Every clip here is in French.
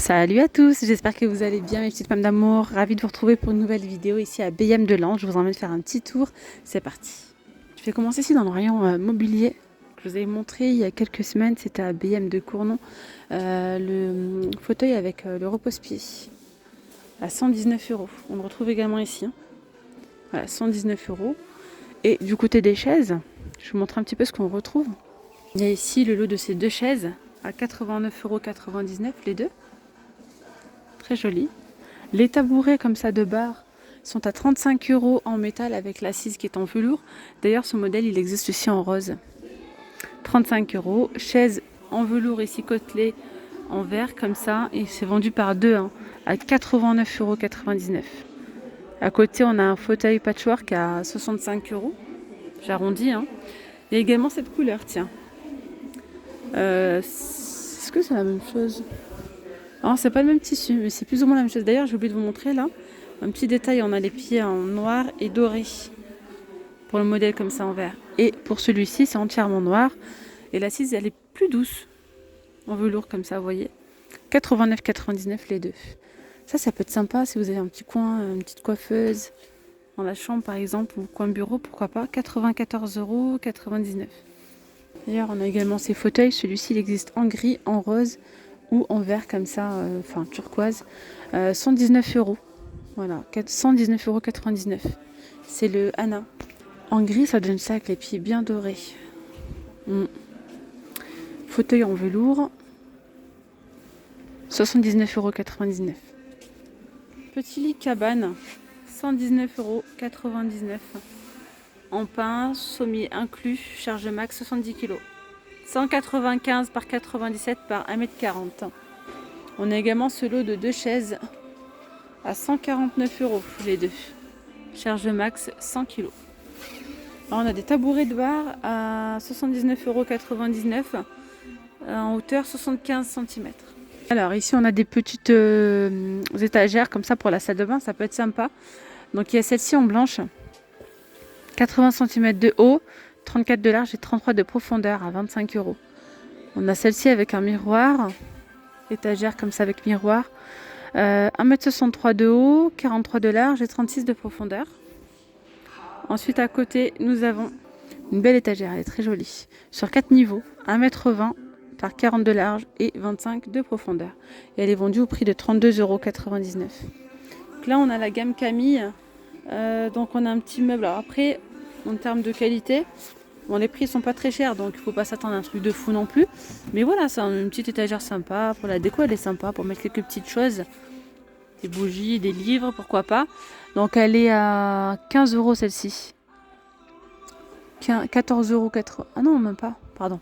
Salut à tous, j'espère que vous allez bien mes petites femmes d'amour. Ravie de vous retrouver pour une nouvelle vidéo ici à BM de Lens. Je vous emmène faire un petit tour, c'est parti. Je vais commencer ici dans le rayon mobilier que je vous avais montré il y a quelques semaines, c'était à BM de Cournon. Le fauteuil avec le repose-pied à 119 €. On le retrouve également ici. Voilà, 119 €. Et du côté des chaises, je vous montre un petit peu ce qu'on retrouve. Il y a ici le lot de ces deux chaises à 89,99 € les deux. Très joli. Les tabourets comme ça de bar sont à 35 € en métal avec l'assise qui est en velours. D'ailleurs ce modèle il existe aussi en rose. 35 €. Chaise en velours ici côtelée en verre comme ça et c'est vendu par deux à 89,99 €. À côté on a un fauteuil patchwork à 65 €. J'arrondis. Il y a également cette couleur, tiens. Est-ce que c'est la même chose? Alors, c'est pas le même tissu, mais c'est plus ou moins la même chose. D'ailleurs, j'ai oublié de vous montrer là un petit détail. On a les pieds en noir et doré pour le modèle comme ça en vert. Et pour celui-ci, c'est entièrement noir. Et l'assise, elle est plus douce en velours comme ça, vous voyez. 89,99 € les deux. Ça peut être sympa si vous avez un petit coin, une petite coiffeuse dans la chambre par exemple ou coin bureau, pourquoi pas. 94,99 €. D'ailleurs, on a également ces fauteuils. Celui-ci, il existe en gris, en rose ou en vert comme ça, enfin turquoise. 119 €. Voilà, 119,99 €. C'est le Anna. En gris, ça donne ça avec les pieds bien dorés. Fauteuil en velours. 79,99 €. Petit lit cabane. 119,99 €. En pin, sommier inclus, charge max 70 kg. 195 par 97 par 1,40 m. On a également ce lot de deux chaises à 149 € les deux. Charge max 100 kg. Alors on a des tabourets de bar à 79,99 € en hauteur 75 cm. Alors ici on a des petites étagères comme ça pour la salle de bain, ça peut être sympa. Donc il y a celle-ci en blanche, 80 cm de haut, 34 de large et 33 de profondeur à 25 €. On a celle-ci avec un miroir, étagère comme ça avec miroir, 1,63 m de haut, 43 de large et 36 de profondeur. Ensuite à côté nous avons une belle étagère, elle est très jolie, sur 4 niveaux, 1,20 m par 40 de large et 25 de profondeur. Et elle est vendue au prix de 32,99 €. Donc là on a la gamme Camille, donc on a un petit meuble. Alors après en termes de qualité, bon, les prix sont pas très chers, donc il faut pas s'attendre à un truc de fou non plus. Mais voilà, c'est une petite étagère sympa. Pour la déco, elle est sympa. Pour mettre quelques petites choses. Des bougies, des livres, pourquoi pas. Donc elle est à 15 € celle-ci. 14,80 €. Ah non, même pas. Pardon.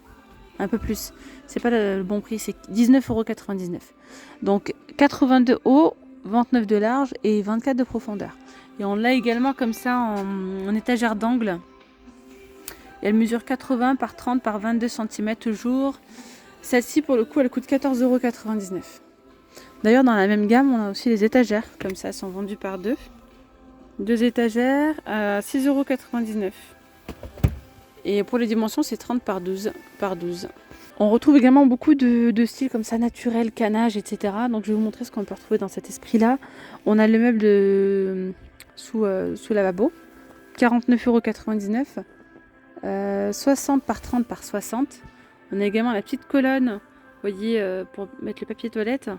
Un peu plus. C'est pas le bon prix, c'est 19,99 €. Donc 82 haut, 29 de large et 24 de profondeur. Et on l'a également comme ça en étagère d'angle. Elle mesure 80 par 30 par 22 cm toujours. Celle-ci, pour le coup, elle coûte 14,99 €. D'ailleurs, dans la même gamme, on a aussi les étagères. Comme ça, elles sont vendues par deux. Deux étagères à 6,99 €. Et pour les dimensions, c'est 30 par 12 par 12. On retrouve également beaucoup de styles comme ça, naturel, canage, etc. Donc, je vais vous montrer ce qu'on peut retrouver dans cet esprit-là. On a le meuble sous lavabo, 49,99 €. 60 par 30 par 60. On a également la petite colonne, vous voyez, pour mettre le papier toilette,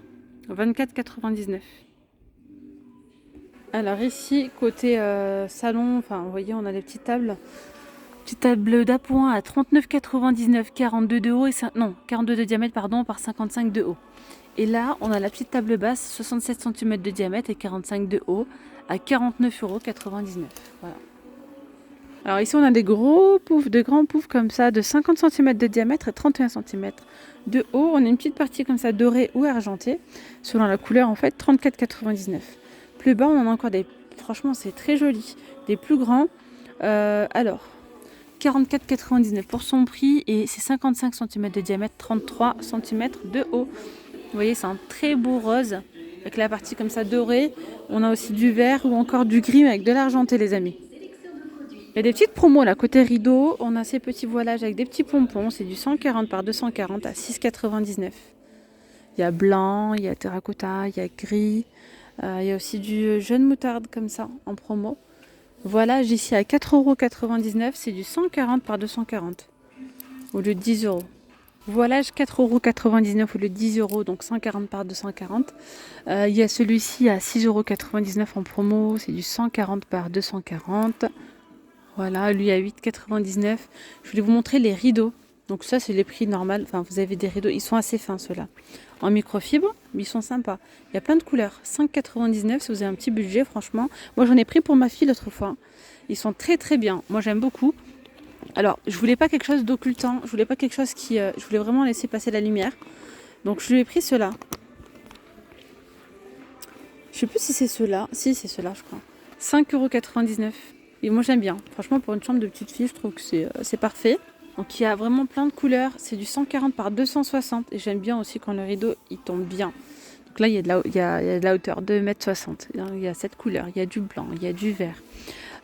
24,99 €. Alors ici, côté salon, enfin vous voyez, on a les petites tables. Petite table d'appoint à 39,99 €, 42 de haut et 42 de diamètre pardon, par 55 de haut. Et là, on a la petite table basse, 67 cm de diamètre et 45 de haut, à 49,99 €. Voilà. Alors ici on a des gros poufs, de grands poufs comme ça de 50 cm de diamètre et 31 cm de haut. On a une petite partie comme ça dorée ou argentée, selon la couleur en fait, 34,99 €. Plus bas on en a encore des, franchement c'est très joli, des plus grands. Alors 44,99 € pour son prix et c'est 55 cm de diamètre, 33 cm de haut. Vous voyez c'est un très beau rose avec la partie comme ça dorée. On a aussi du vert ou encore du gris avec de l'argenté les amis. Il y a des petites promos là, côté rideau, on a ces petits voilages avec des petits pompons, c'est du 140 par 240 à 6,99 €. Il y a blanc, il y a terracotta, il y a gris. Il y a aussi du jaune moutarde comme ça en promo. Voilà, j'ai ici à 4,99 €. C'est du 140 par 240 au lieu de 10 euros. Voilà, 4,99 € au lieu de 10 euros, donc 140 par 240. Il y a celui-ci à 6,99 € en promo, c'est du 140 par 240. Voilà, lui à 8,99 €. Je voulais vous montrer les rideaux. Donc ça, c'est les prix normal. Enfin, vous avez des rideaux, ils sont assez fins ceux-là. En microfibre, mais ils sont sympas. Il y a plein de couleurs. 5,99 € si vous avez un petit budget, franchement. Moi, j'en ai pris pour ma fille l'autre fois. Ils sont très très bien. Moi, j'aime beaucoup. Alors, je voulais pas quelque chose d'occultant. Je voulais pas quelque chose qui... je voulais vraiment laisser passer la lumière. Donc, je lui ai pris ceux-là. Je sais plus si c'est ceux-là. Si, c'est ceux-là, je crois. 5,99 €. Et moi, j'aime bien. Franchement, pour une chambre de petite fille, je trouve que c'est parfait. Donc, il y a vraiment plein de couleurs. C'est du 140 par 260. Et j'aime bien aussi quand le rideau, il tombe bien. Donc là, il y a de la hauteur, 2,60 m. Il y a cette couleur. Il y a du blanc, il y a du vert.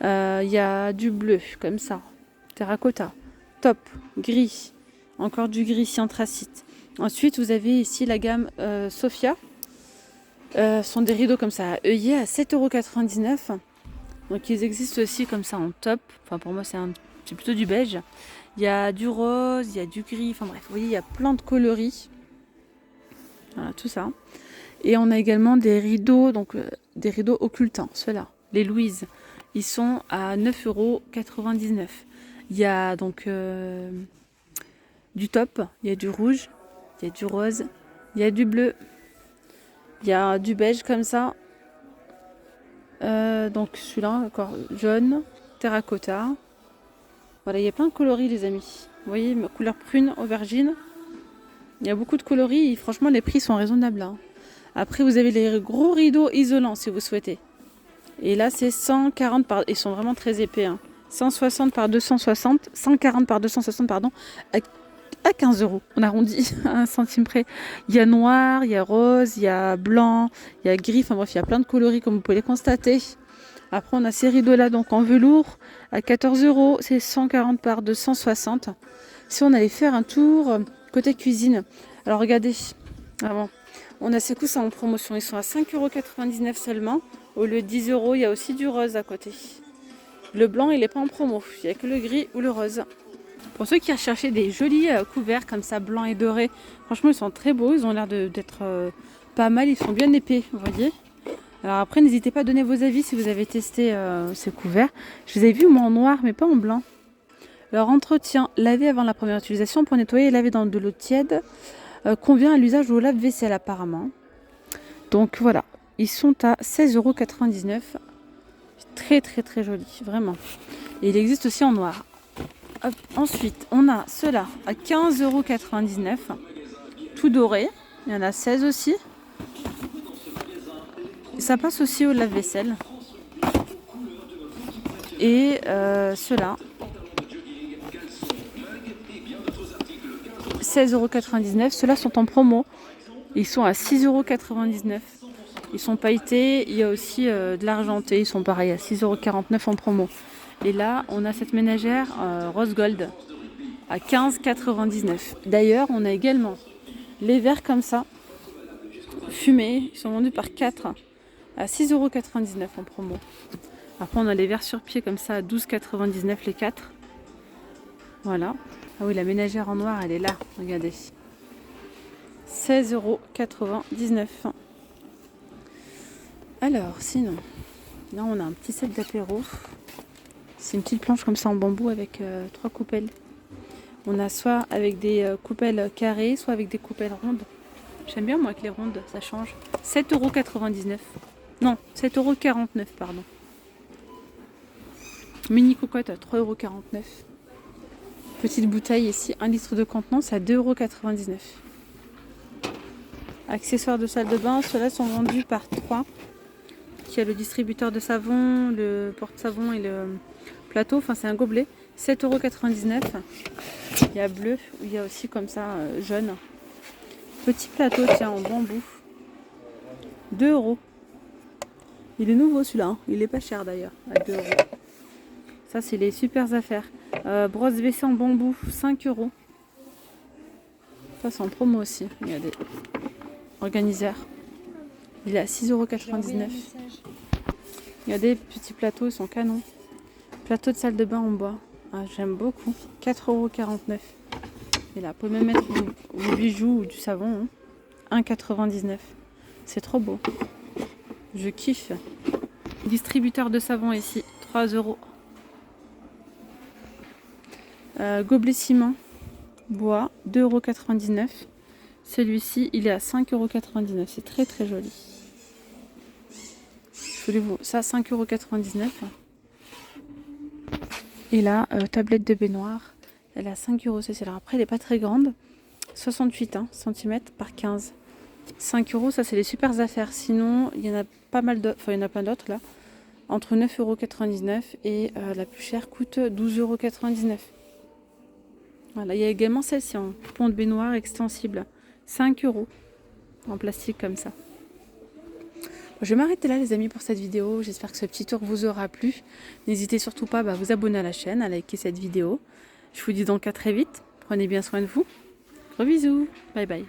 Il y a du bleu, comme ça. Terracotta. Top. Gris. Encore du gris anthracite. Ensuite, vous avez ici la gamme Sophia. Ce sont des rideaux comme ça à œillet à 7,99 €. Donc ils existent aussi comme ça en top. Enfin pour moi c'est plutôt du beige. Il y a du rose, il y a du gris. Enfin bref, vous voyez, il y a plein de coloris. Voilà, tout ça. Et on a également des rideaux, donc des rideaux occultants, ceux-là. Les Louise. Ils sont à 9,99 €. Il y a donc du top, il y a du rouge, il y a du rose, il y a du bleu, il y a du beige comme ça. Donc celui-là, encore jaune, terracotta. Voilà, il y a plein de coloris les amis. Vous voyez, ma couleur prune, aubergine. Il y a beaucoup de coloris et franchement les prix sont raisonnables. Hein. Après vous avez les gros rideaux isolants si vous souhaitez. Et là c'est 140 par... Ils sont vraiment très épais. Hein. 160 par 260, 140 par 260 pardon, à 15 €. On arrondit à 1 centime près. Il y a noir, il y a rose, il y a blanc, il y a gris. Enfin bref, il y a plein de coloris comme vous pouvez les constater. Après on a ces rideaux là donc en velours à 14 €. C'est 140 par 260. Si on allait faire un tour côté cuisine. Alors regardez. Avant. On a ces coussins en promotion. Ils sont à 5,99 € seulement. Au lieu de 10 €, il y a aussi du rose à côté. Le blanc, il n'est pas en promo. Il n'y a que le gris ou le rose. Pour ceux qui recherchaient des jolis couverts comme ça, blancs et dorés, franchement, ils sont très beaux. Ils ont l'air d'être pas mal. Ils sont bien épais, vous voyez. Alors après, n'hésitez pas à donner vos avis si vous avez testé ces couverts. Je les ai vus, moi, en noir, mais pas en blanc. Leur entretien, laver avant la première utilisation pour nettoyer et laver dans de l'eau tiède, convient à l'usage au lave-vaisselle apparemment. Donc voilà, ils sont à 16,99 €. Très très très joli, vraiment. Et il existe aussi en noir. Hop. Ensuite, on a ceux-là à 15,99 €, tout doré. Il y en a 16 aussi. Et ça passe aussi au lave-vaisselle. Et ceux-là, 16,99 €. Ceux-là sont en promo. Ils sont à 6,99 €. Ils sont pailletés. Il y a aussi de l'argenté. Ils sont pareils à 6,49 € en promo. Et là, on a cette ménagère rose gold à 15,99 €. D'ailleurs, on a également les verres comme ça, fumés. Ils sont vendus par 4 à 6,99 € en promo. Après, on a les verres sur pied comme ça à 12,99 € les 4. Voilà. Ah oui, la ménagère en noir, elle est là. Regardez. 16,99 €. Alors, sinon, là, on a un petit set d'apéro. C'est une petite planche comme ça en bambou avec 3 coupelles. On a soit avec des coupelles carrées, soit avec des coupelles rondes. J'aime bien moi avec les rondes, ça change. 7,99 €. Non, 7,49 €, pardon. Mini cocotte à 3,49 €. Petite bouteille ici, 1 litre de contenance à 2,99 €. Accessoires de salle de bain, ceux-là sont vendus par 3. Il y a le distributeur de savon, le porte-savon et le plateau. Enfin, c'est un gobelet. 7,99 €. Il y a bleu, il y a aussi comme ça jaune. Petit plateau, tiens, en bambou. 2 €. Il est nouveau celui-là. Hein. Il est pas cher d'ailleurs, à 2 €. Ça, c'est les super affaires. Brosse WC en bambou, 5 €. Ça, c'est en promo aussi. Regardez. organiseur. Il est à 6,99 €. Regardez, petits plateaux, ils sont canons. Plateau de salle de bain en bois. Ah, j'aime beaucoup. 4,49 €. Et là, vous pouvez même mettre vos bijoux ou du savon. Hein. 1,99 €. C'est trop beau. Je kiffe. Distributeur de savon ici, 3 €. Gobelet ciment, bois, 2,99 €. Celui-ci, il est à 5,99 €. C'est très très joli. Ça, 5,99 €. Et là, tablette de baignoire, elle est à 5 €. Alors après, elle n'est pas très grande. 68 cm par 15. 5 €, ça c'est les super affaires. Sinon, il y en a pas mal d'autres, enfin il y en a plein d'autres là. Entre 9,99 € et la plus chère coûte 12,99 €. Voilà, il y a également celle-ci en pont de baignoire extensible. 5 € en plastique comme ça. Je vais m'arrêter là les amis pour cette vidéo. J'espère que ce petit tour vous aura plu. N'hésitez surtout pas à vous abonner à la chaîne, à liker cette vidéo. Je vous dis donc à très vite. Prenez bien soin de vous. Gros bisous. Bye bye.